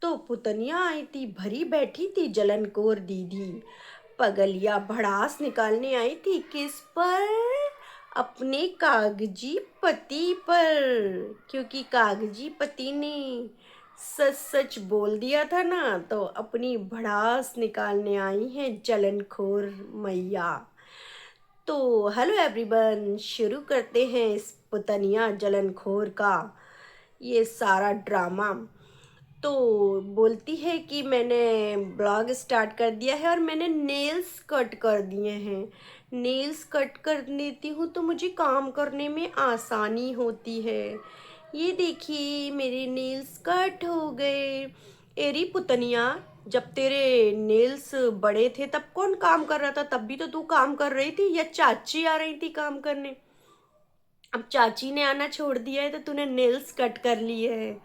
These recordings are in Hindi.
तो पुतनिया आई थी, भरी बैठी थी जलनकोर दीदी। पगलिया भड़ास निकालने आई थी, किस पर? अपने कागजी पति पर। क्योंकि कागजी पति ने सच सच बोल दिया था ना, तो अपनी भड़ास निकालने आई है जलनखोर मैया। तो हेलो एवरीवन, शुरू करते हैं इस पुतनिया जलनखोर का ये सारा ड्रामा। तो बोलती है कि मैंने ब्लॉग स्टार्ट कर दिया है और मैंने नेल्स कट कर दिए हैं। नेल्स कट कर देती हूँ तो मुझे काम करने में आसानी होती है। ये देखिए मेरे नेल्स कट हो गए। एरी पुतनिया, जब तेरे नेल्स बड़े थे तब कौन काम कर रहा था? तब भी तो तू काम कर रही थी, या चाची आ रही थी काम करने? अब चाची ने आना छोड़ दिया है तो तूने नेल्स कट कर लिए है।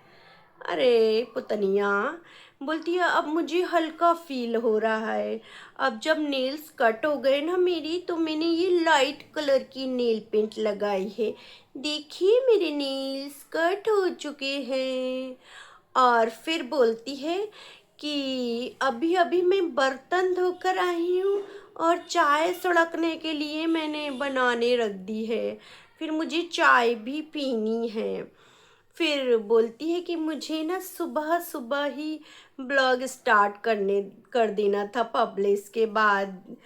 अरे पुतनिया, बोलती है अब मुझे हल्का फील हो रहा है। अब जब नेल्स कट हो गए ना मेरी, तो मैंने ये लाइट कलर की नेल पेंट लगाई है। देखिए मेरे नेल्स कट हो चुके हैं। और फिर बोलती है कि अभी अभी मैं बर्तन धोकर आई हूँ और चाय सड़कने के लिए मैंने बनाने रख दी है। फिर मुझे चाय भी पीनी है। फिर बोलती है कि मुझे ना सुबह सुबह ही ब्लॉग स्टार्ट करने कर देना था पब्लिश के बाद,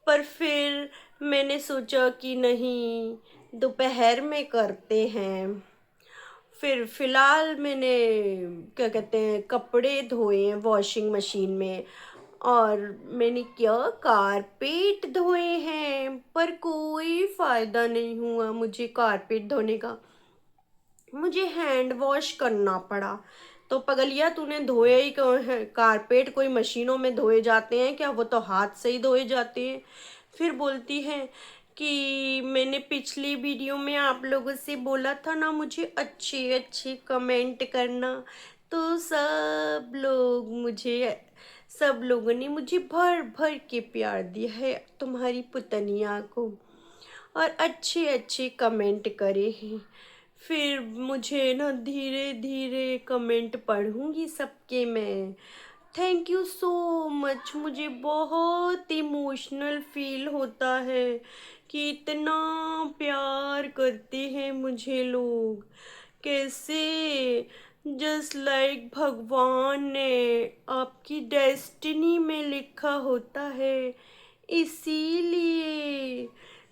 पर फिर मैंने सोचा कि नहीं, दोपहर में करते हैं। फिर फिलहाल मैंने क्या कहते हैं कपड़े धोए हैं वॉशिंग मशीन में, और मैंने क्या कारपेट धोए हैं, पर कोई फ़ायदा नहीं हुआ मुझे कारपेट धोने का। मुझे हैंड वॉश करना पड़ा। तो पगलिया, तूने धोए ही क्यों है कारपेट? कोई मशीनों में धोए जाते हैं क्या? वो तो हाथ से ही धोए जाते हैं। फिर बोलती है कि मैंने पिछली वीडियो में आप लोगों से बोला था ना मुझे अच्छे अच्छे कमेंट करना, तो सब लोगों ने मुझे भर भर के प्यार दिया है तुम्हारी पुतनिया को, और अच्छे अच्छे कमेंट करे हैं। फिर मुझे ना धीरे धीरे कमेंट पढ़ूंगी सबके मैं। Thank you so much. मुझे बहुत इमोशनल फील होता है कि इतना प्यार करते हैं मुझे लोग। कैसे, जस्ट लाइक भगवान ने आपकी डेस्टिनी में लिखा होता है, इसीलिए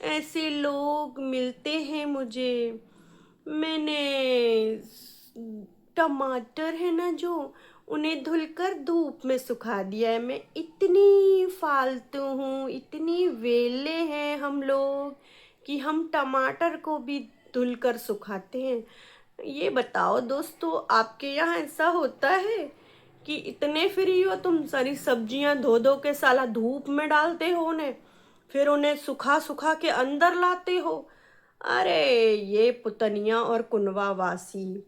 ऐसे लोग मिलते हैं मुझे। मैंने टमाटर है ना जो, उन्हें धुलकर धूप में सुखा दिया है। मैं इतनी फालतू हूँ, इतनी वेले हैं हम लोग कि हम टमाटर को भी धुलकर सुखाते हैं। ये बताओ दोस्तों, आपके यहाँ ऐसा होता है कि इतने फ्री हो तुम, सारी सब्जियां धो धो के साला धूप में डालते हो उन्हें, फिर उन्हें सुखा सुखा के अंदर लाते हो? अरे ये पुतनिया और कुनवा वासी।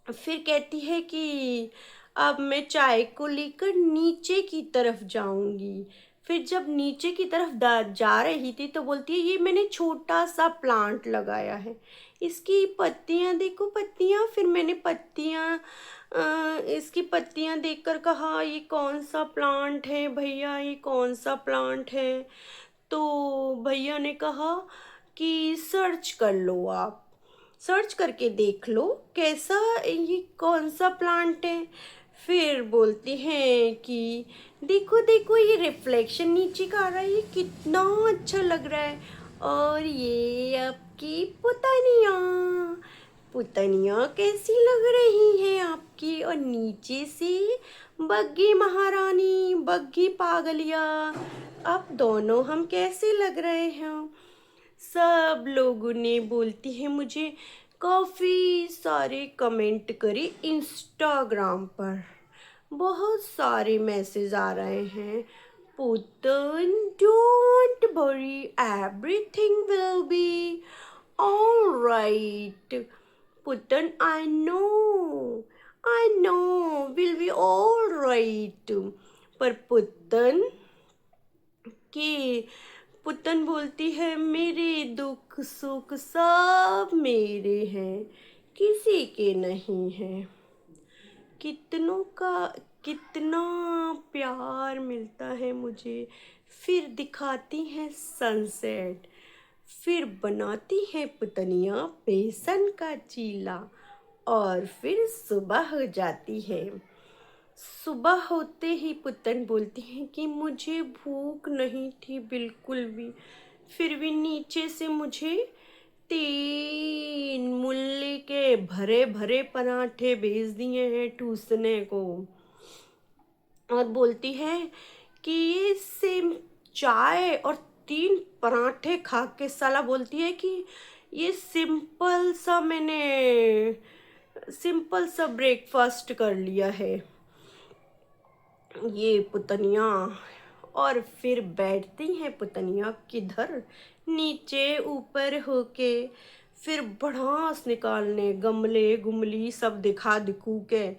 फिर कहती है कि अब मैं चाय को लेकर नीचे की तरफ जाऊंगी। फिर जब नीचे की तरफ जा रही थी तो बोलती है ये मैंने छोटा सा प्लांट लगाया है, इसकी पत्तियां देखो पत्तियां। फिर मैंने इसकी पत्तियां देखकर कहा ये कौन सा प्लांट है भैया, ये कौन सा प्लांट है? तो भैया ने कहा कि सर्च कर लो, आप सर्च करके देख लो कैसा, ये कौन सा प्लांट है। फिर बोलते हैं कि देखो देखो ये रिफ्लेक्शन नीचे का आ रहा है, ये कितना अच्छा लग रहा है। और ये आपकी पुतनिया, पुतनिया कैसी लग रही है आपकी? और नीचे से बग्गी महारानी, बग्गी पागलिया, आप दोनों हम कैसे लग रहे हैं? सब लोगों ने बोलती है मुझे काफ़ी सारे कमेंट करे इंस्टाग्राम पर। बहुत सारे मैसेज आ रहे हैं, पुतन don't worry, everything will be alright. पुतन I know will be alright. पर पुतन की पुतन बोलती है मेरे दुख सुख सब मेरे हैं, किसी के नहीं हैं। कितनों का कितना प्यार मिलता है मुझे। फिर दिखाती हैं सनसेट, फिर बनाती हैं पुतनियाँ बेसन का चीला, और फिर सुबह हो जाती है। सुबह होते ही पुतन बोलती हैं कि मुझे भूख नहीं थी बिल्कुल भी, फिर भी नीचे से मुझे 3 मूली के भरे भरे पराठे भेज दिए हैं ठूसने को। और बोलती है कि ये सेम चाय और 3 पराठे खा के साला बोलती है कि ये सिंपल सा ब्रेकफास्ट कर लिया है ये पुतनियाँ। और फिर बैठती हैं पुतनियाँ किधर, नीचे ऊपर होके, फिर भड़ास निकालने गमले गुमली सब दिखा दिखू के,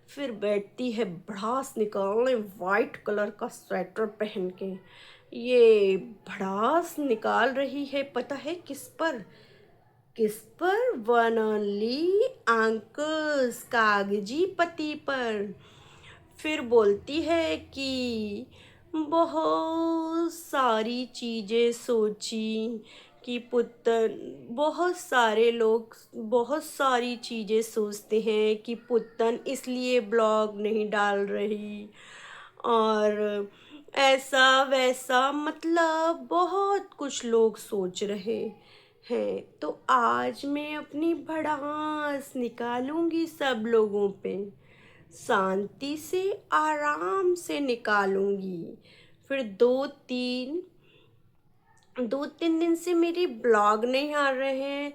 फिर बैठती है भड़ास निकालने वाइट कलर का स्वेटर पहन के। ये भड़ास निकाल रही है पता है किस पर? किस पर? वन ओनली अंकुश कागजी पति पर। फिर बोलती है कि बहुत सारी चीज़ें सोची कि पुत्तन, बहुत सारे लोग बहुत सारी चीज़ें सोचते हैं कि पुत्तन इसलिए ब्लॉग नहीं डाल रही, और ऐसा वैसा मतलब बहुत कुछ लोग सोच रहे हैं। तो आज मैं अपनी भड़ास निकालूंगी सब लोगों पे, शांति से आराम से निकालूंगी। फिर 2-3 दिन से मेरे ब्लॉग नहीं आ रहे हैं,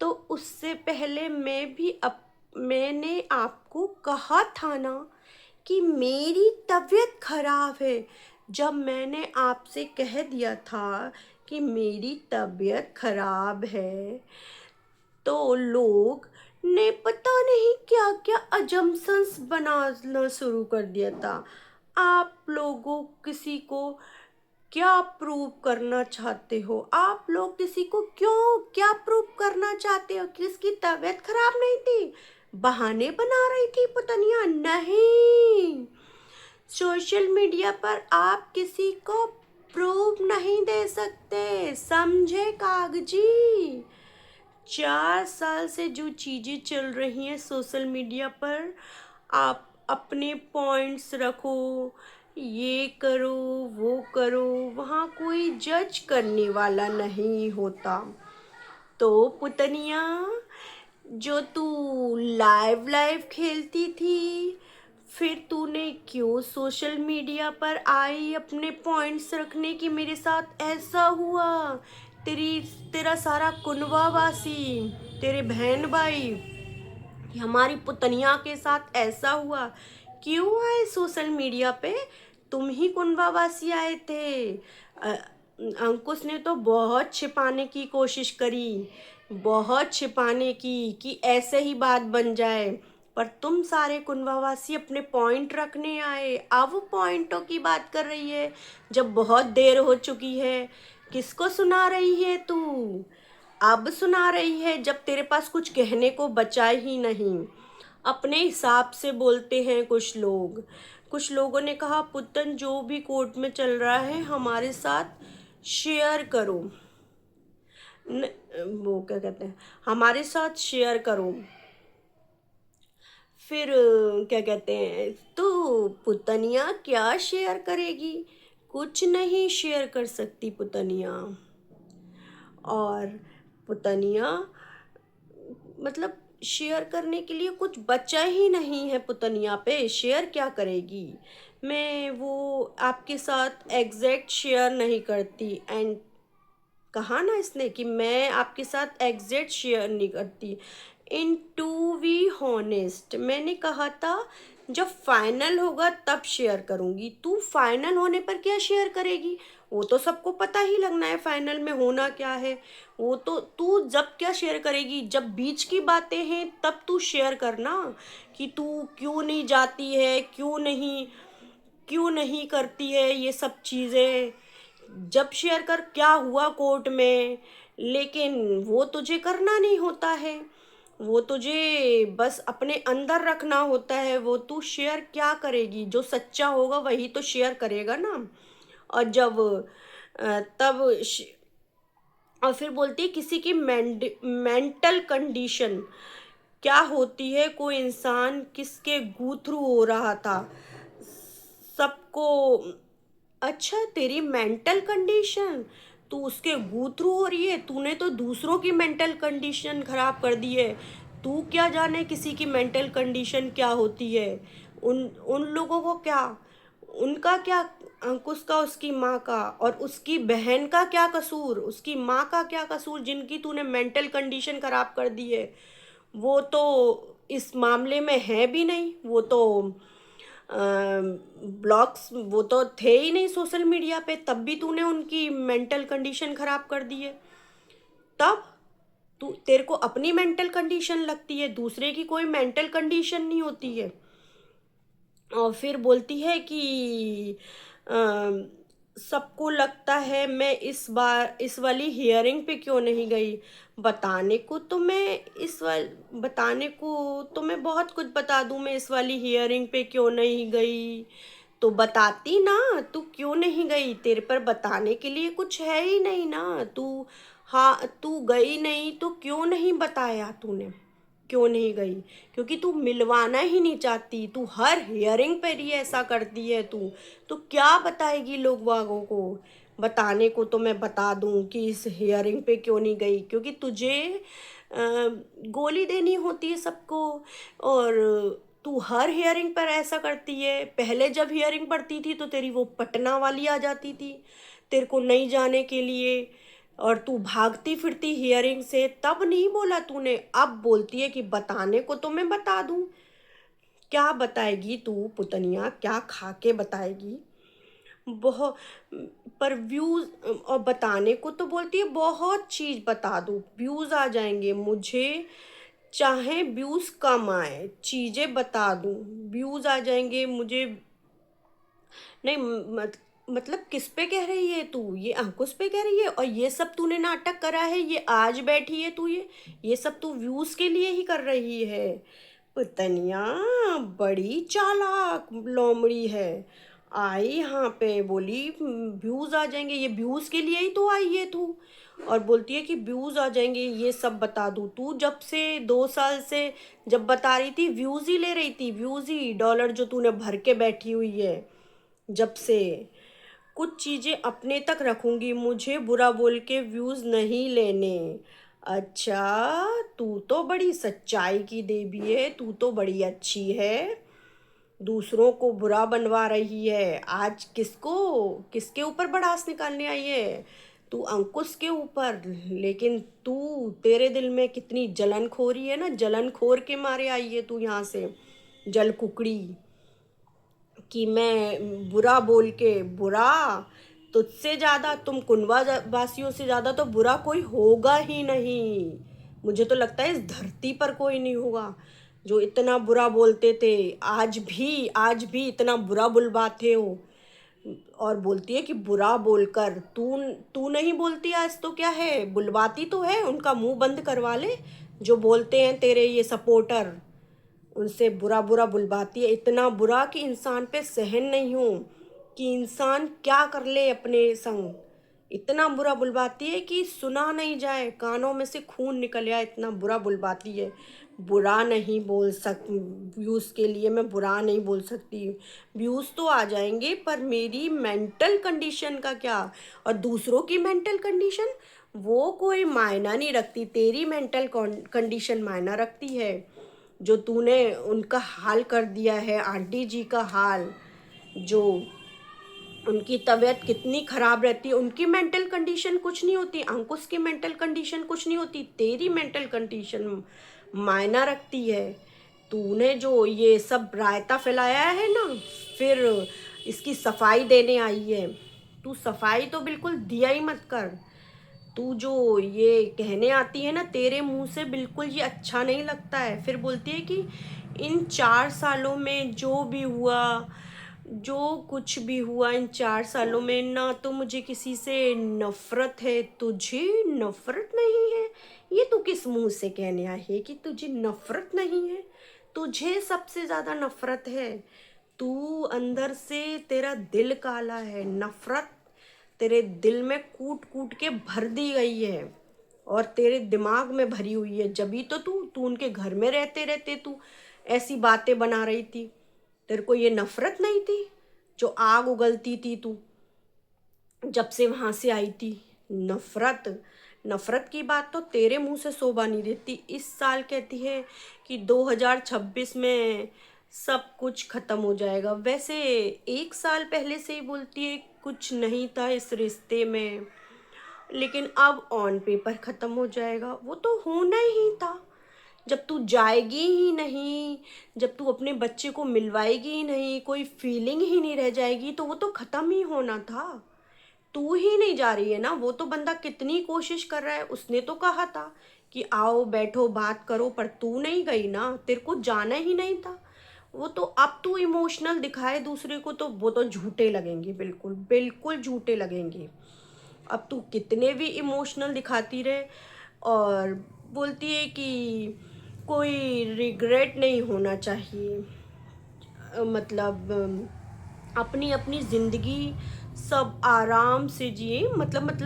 तो उससे पहले मैंने आपको कहा था ना कि मेरी तबीयत खराब है। जब मैंने आपसे कह दिया था कि मेरी तबीयत खराब है, तो लोग ने पता नहीं क्या क्या अजम्पशंस बनाना शुरू कर दिया था। आप लोगों किसी को क्या प्रूव करना चाहते हो? आप लोग किसी को क्यों क्या प्रूव करना चाहते हो? किसकी तबीयत खराब नहीं थी? बहाने बना रही थी पुतनिया? नहीं, सोशल मीडिया पर आप किसी को प्रूव नहीं दे सकते, समझे कागजी? 4 साल से जो चीज़ें चल रही हैं सोशल मीडिया पर, आप अपने पॉइंट्स रखो, ये करो वो करो, वहाँ कोई जज करने वाला नहीं होता। तो पुतनिया, जो तू लाइव लाइव खेलती थी, फिर तूने क्यों सोशल मीडिया पर आई अपने पॉइंट्स रखने की मेरे साथ ऐसा हुआ? तेरा सारा कुनवा वासी, तेरे बहन भाई, हमारी पुतनिया के साथ ऐसा हुआ, क्यों आए सोशल मीडिया पे? तुम ही कुनवावासी आए थे। अंकुश ने तो बहुत छिपाने की कोशिश करी, बहुत छिपाने की कि ऐसे ही बात बन जाए, पर तुम सारे कुनवावासी अपने पॉइंट रखने आए। अब पॉइंटों की बात कर रही है जब बहुत देर हो चुकी है। किसको सुना रही है तू? अब सुना रही है जब तेरे पास कुछ कहने को बचा ही नहीं। अपने हिसाब से बोलते हैं कुछ लोग। कुछ लोगों ने कहा पुत्तन जो भी कोर्ट में चल रहा है हमारे साथ शेयर करो। न, वो क्या कहते हैं, हमारे साथ शेयर करो। फिर क्या कहते हैं, तो पुतनिया क्या शेयर करेगी? कुछ नहीं शेयर कर सकती पुतनिया। और पुतनिया मतलब शेयर करने के लिए कुछ बचा ही नहीं है पुतनिया पे, शेयर क्या करेगी? मैं वो आपके साथ एग्जैक्ट शेयर नहीं करती, एंड कहा ना इसने कि मैं आपके साथ एग्जैक्ट शेयर नहीं करती। इन टू बी हॉनेस्ट, मैंने कहा था जब फाइनल होगा तब शेयर करूँगी। तू फाइनल होने पर क्या शेयर करेगी? वो तो सबको पता ही लगना है फाइनल में होना क्या है। वो तो तू जब क्या शेयर करेगी, जब बीच की बातें हैं तब तू शेयर करना कि तू क्यों नहीं जाती है, क्यों नहीं करती है ये सब चीज़ें। जब शेयर कर क्या हुआ कोर्ट में, लेकिन वो तुझे करना नहीं होता है। वो तुझे बस अपने अंदर रखना होता है, वो तू शेयर क्या करेगी? जो सच्चा होगा वही तो शेयर करेगा ना। और जब तब और फिर बोलती है किसी की मेंटल कंडीशन क्या होती है, कोई इंसान किसके गो थ्रू हो रहा था सबको। अच्छा, तेरी मेंटल कंडीशन, तू उसके गो थ्रू हो रही है? तूने तो दूसरों की मेंटल कंडीशन खराब कर दी है। तू क्या जाने किसी की मेंटल कंडीशन क्या होती है। उन उन लोगों को क्या, उनका क्या, अंकुश का उसकी माँ का और उसकी बहन का क्या कसूर, उसकी माँ का क्या कसूर जिनकी तूने मेंटल कंडीशन खराब कर दी है। वो तो इस मामले में है भी नहीं, वो तो ब्लॉग्स वो तो थे ही नहीं सोशल मीडिया पे, तब भी तूने उनकी मेंटल कंडीशन खराब कर दी है। तब तू, तेरे को अपनी मेंटल कंडीशन लगती है, दूसरे की कोई मेंटल कंडीशन नहीं होती है। और फिर बोलती है कि अ, सबको लगता है मैं इस बार इस वाली हियरिंग पे क्यों नहीं गई। बताने को तो मैं बहुत कुछ बता दूं, मैं इस वाली हियरिंग पे क्यों नहीं गई। तो बताती ना, तू क्यों नहीं गई? तेरे पर बताने के लिए कुछ है ही नहीं ना तू। हाँ, तू गई नहीं तो क्यों नहीं बताया तूने? क्यों नहीं गई? क्योंकि तू मिलवाना ही नहीं चाहती, तू हर हियरिंग पर ही ऐसा करती है तू। तो क्या बताएगी लोग वागों को? बताने को तो मैं बता दूं कि इस हियरिंग पे क्यों नहीं गई, क्योंकि तुझे गोली देनी होती है सबको। और तू हर हियरिंग पर ऐसा करती है। पहले जब हियरिंग पड़ती थी तो तेरी वो पटना वाली आ जाती थी तेरे को नहीं जाने के लिए, और तू भागती फिरती हियरिंग से। तब नहीं बोला तूने, अब बोलती है कि बताने को तो मैं बता दूं। क्या बताएगी तू पुतनिया, क्या खा के बताएगी? बहुत, पर व्यूज, और बताने को तो बोलती है बहुत चीज बता दूं, व्यूज आ जाएंगे मुझे, चाहे व्यूज कम आए चीजें बता दूं, व्यूज आ जाएंगे मुझे। नहीं, मतलब किस पे कह रही है तू? ये अंकुश पे कह रही है? और ये सब तूने नाटक करा है, ये आज बैठी है तू, ये सब तू व्यूज के लिए ही कर रही है। पुतनिया बड़ी चालाक लोमड़ी है। आई यहाँ पे बोली व्यूज आ जाएंगे, ये व्यूज के लिए ही तो आई है तू। और बोलती है कि व्यूज आ जाएंगे, ये सब बता दूं। तू जब से 2 साल से जब बता रही थी व्यूज ही ले रही थी, व्यूज ही डॉलर जो तूने भर के बैठी हुई है जब से। कुछ चीजें अपने तक रखूंगी, मुझे बुरा बोल के व्यूज नहीं लेने। अच्छा, तू तो बड़ी सच्चाई की देवी है, तू तो बड़ी अच्छी है, दूसरों को बुरा बनवा रही है। आज किसको, किसके ऊपर भड़ास निकालने आई है? तू अंकुश के ऊपर। लेकिन तू, तेरे दिल में कितनी जलन खोरी है ना, जलन खोर के मारे आई है तू यहाँ से, जल कुकड़ी, कि मैं बुरा बोल के, बुरा तुझसे ज़्यादा, तुम कुंडवा वासियों से ज़्यादा तो बुरा कोई होगा ही नहीं। मुझे तो लगता है इस धरती पर कोई नहीं होगा जो इतना बुरा बोलते थे, आज भी इतना बुरा बुलवाते हो। और बोलती है कि बुरा बोलकर तू तू नहीं बोलती आज तो क्या है, बुलवाती तो है, उनका मुंह बंद करवा ले जो बोलते हैं तेरे ये सपोर्टर, उनसे बुरा बुरा बुलवाती है, इतना बुरा कि इंसान पे सहन नहीं हो कि इंसान क्या कर ले अपने संग। इतना बुरा बुलवाती है कि सुना नहीं जाए, कानों में से खून निकल आए, इतना बुरा बुलवाती है। बुरा नहीं बोल सक व्यूज़ के लिए मैं बुरा नहीं बोल सकती, व्यूज़ तो आ जाएंगे पर मेरी मेंटल कंडीशन का क्या? और दूसरों की मेंटल कंडीशन वो कोई मायना नहीं रखती, तेरी मेंटल कंडीशन मायना रखती है। जो तूने उनका हाल कर दिया है, आंटी जी का हाल, जो उनकी तबीयत कितनी खराब रहती है, उनकी मेंटल कंडीशन कुछ नहीं होती, अंकुश की मेंटल कंडीशन कुछ नहीं होती, तेरी मेंटल कंडीशन मायना रखती है। तूने जो ये सब रायता फैलाया है ना, फिर इसकी सफाई देने आई है। तू सफाई तो बिल्कुल दिया ही मत कर। तू जो ये कहने आती है ना, तेरे मुंह से बिल्कुल ये अच्छा नहीं लगता है। फिर बोलती है कि इन 4 सालों में जो भी हुआ, जो कुछ भी हुआ इन 4 सालों में, ना तो मुझे किसी से नफरत है, तुझे नफरत नहीं है। ये तू किस मुंह से कहने आई है कि तुझे नफरत नहीं है? तुझे सबसे ज्यादा नफरत है। तू अंदर से, तेरा दिल काला है। नफरत तेरे दिल में कूट कूट के भर दी गई है और तेरे दिमाग में भरी हुई है। जभी तो तू तू उनके घर में रहते रहते तू ऐसी बातें बना रही थी। तेरे को ये नफरत नहीं थी जो आग उगलती थी तू जब से वहां से आई थी? नफरत, नफरत की बात तो तेरे मुंह से शोभा नहीं देती। इस साल कहती है कि 2026 में सब कुछ खत्म हो जाएगा। वैसे 1 साल पहले से ही बोलती है कुछ नहीं था इस रिश्ते में, लेकिन अब ऑन पेपर खत्म हो जाएगा। वो तो होना ही था। जब तू जाएगी ही नहीं, जब तू अपने बच्चे को मिलवाएगी ही नहीं, कोई फीलिंग ही नहीं रह जाएगी, तो वो तो खत्म ही होना था। तू ही नहीं जा रही है ना। वो तो बंदा कितनी कोशिश कर रहा है। उसने तो कहा था कि आओ बैठो बात करो, पर तू नहीं गई ना। तेरे को जाना ही नहीं था। वो तो अब तू इमोशनल दिखाए दूसरे को तो वो तो झूठे लगेंगे, बिल्कुल बिल्कुल झूठे लगेंगे। अब तू कितने भी इमोशनल दिखाती रहे और बोलती है कि कोई रिग्रेट नहीं होना चाहिए। मतलब अपनी अपनी ज़िंदगी सब आराम से जिए। मतलब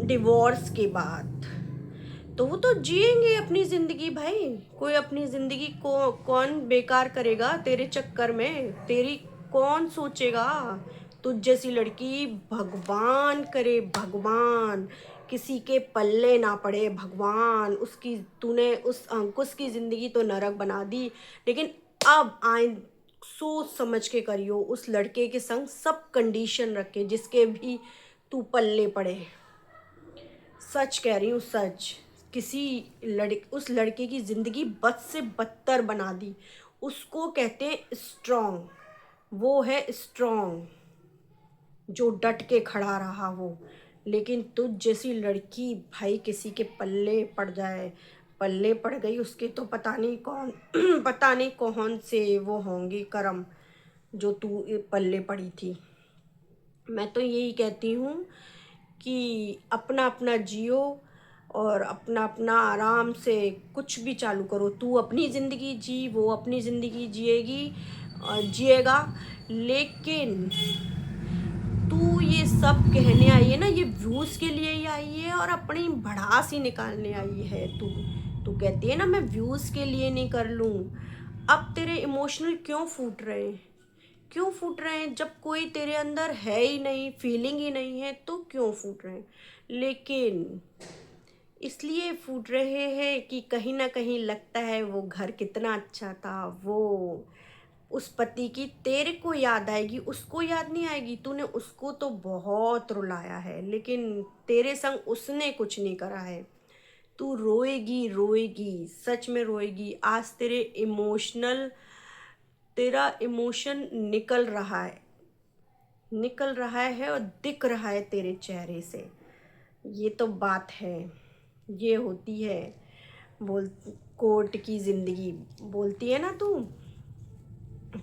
डिवोर्स के बाद तो वो तो जिएंगे अपनी ज़िंदगी भाई। कोई अपनी ज़िंदगी को कौन बेकार करेगा तेरे चक्कर में? तेरी कौन सोचेगा? तुझ जैसी लड़की भगवान करे, भगवान किसी के पल्ले ना पड़े, भगवान। उसकी तूने उस अंकुश की ज़िंदगी तो नरक बना दी, लेकिन अब आए सोच समझ के करियो। उस लड़के के संग सब कंडीशन रखे जिसके भी तू पल्ले पड़े। सच कह रही हूँ, सच। उस लड़के की जिंदगी बद से बदतर बना दी। उसको कहते हैं स्ट्रॉन्ग। वो है स्ट्रॉन्ग, जो डट के खड़ा रहा वो। लेकिन तुझ जैसी लड़की भाई किसी के पल्ले पड़ जाए, पल्ले पड़ गई उसके तो पता नहीं कौन पता नहीं कौन से वो होंगे कर्म जो तू पल्ले पड़ी थी। मैं तो यही कहती हूँ कि अपना अपना जियो और अपना अपना आराम से कुछ भी चालू करो। तू अपनी ज़िंदगी जी, वो अपनी ज़िंदगी जिएगी जिएगा। लेकिन तू ये सब कहने आई है ना, ये व्यूज़ के लिए ही आई है और अपनी भड़ास ही निकालने आई है। तू तू कहती है ना मैं व्यूज़ के लिए नहीं कर लूँ। अब तेरे इमोशनल क्यों फूट रहे हैं? क्यों फूट रहे हैं? जब कोई तेरे अंदर है ही नहीं, फीलिंग ही नहीं है, तो क्यों फूट रहे हैं? लेकिन इसलिए फूट रहे हैं कि कहीं ना कहीं लगता है वो घर कितना अच्छा था। वो उस पति की तेरे को याद आएगी, उसको याद नहीं आएगी। तूने उसको तो बहुत रुलाया है, लेकिन तेरे संग उसने कुछ नहीं करा है। तू रोएगी रोएगी, सच में रोएगी। आज तेरा इमोशन निकल रहा है और दिख रहा है तेरे चेहरे से। ये तो बात है। ये होती है बोल कोर्ट की ज़िंदगी। बोलती है ना तू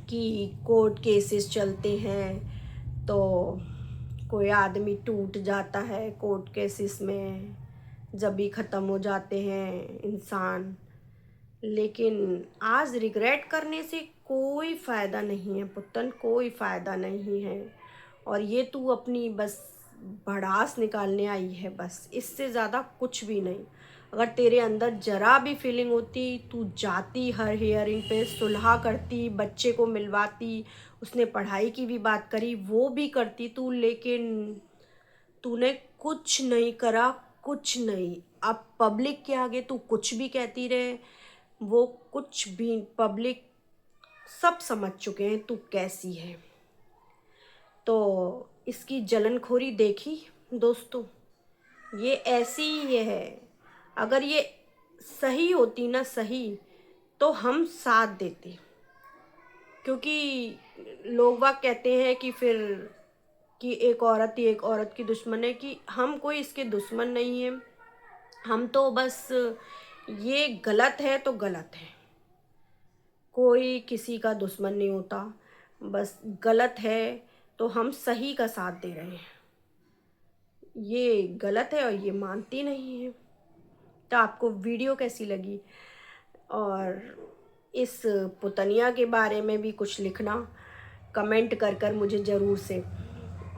कि कोर्ट केसेस चलते हैं तो कोई आदमी टूट जाता है कोर्ट केसेस में, जब भी ख़त्म हो जाते हैं इंसान। लेकिन आज रिग्रेट करने से कोई फ़ायदा नहीं है पुत्तन, कोई फ़ायदा नहीं है। और ये तू अपनी बस भड़ास निकालने आई है, बस इससे ज़्यादा कुछ भी नहीं। अगर तेरे अंदर जरा भी फीलिंग होती, तू जाती हर हियरिंग पे, सुलह करती, बच्चे को मिलवाती। उसने पढ़ाई की भी बात करी, वो भी करती तू, लेकिन तूने कुछ नहीं करा, कुछ नहीं। अब पब्लिक के आगे तू कुछ भी कहती रहे, वो कुछ भी पब्लिक सब समझ चुके हैं तू कैसी है। तो इसकी जलनखोरी देखी दोस्तों, ये ऐसी ही है। अगर ये सही होती ना, सही, तो हम साथ देते। क्योंकि लोग वाग कहते हैं कि फिर कि एक औरत ही एक औरत की दुश्मन है, कि हम कोई इसके दुश्मन नहीं है। हम तो बस ये गलत है तो गलत है, कोई किसी का दुश्मन नहीं होता। बस गलत है तो हम सही का साथ दे रहे हैं। ये गलत है और ये मानती नहीं है। तो आपको वीडियो कैसी लगी और इस पुतनिया के बारे में भी कुछ लिखना, कमेंट कर मुझे ज़रूर से,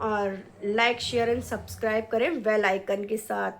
और लाइक शेयर एंड सब्सक्राइब करें बेल आइकन के साथ।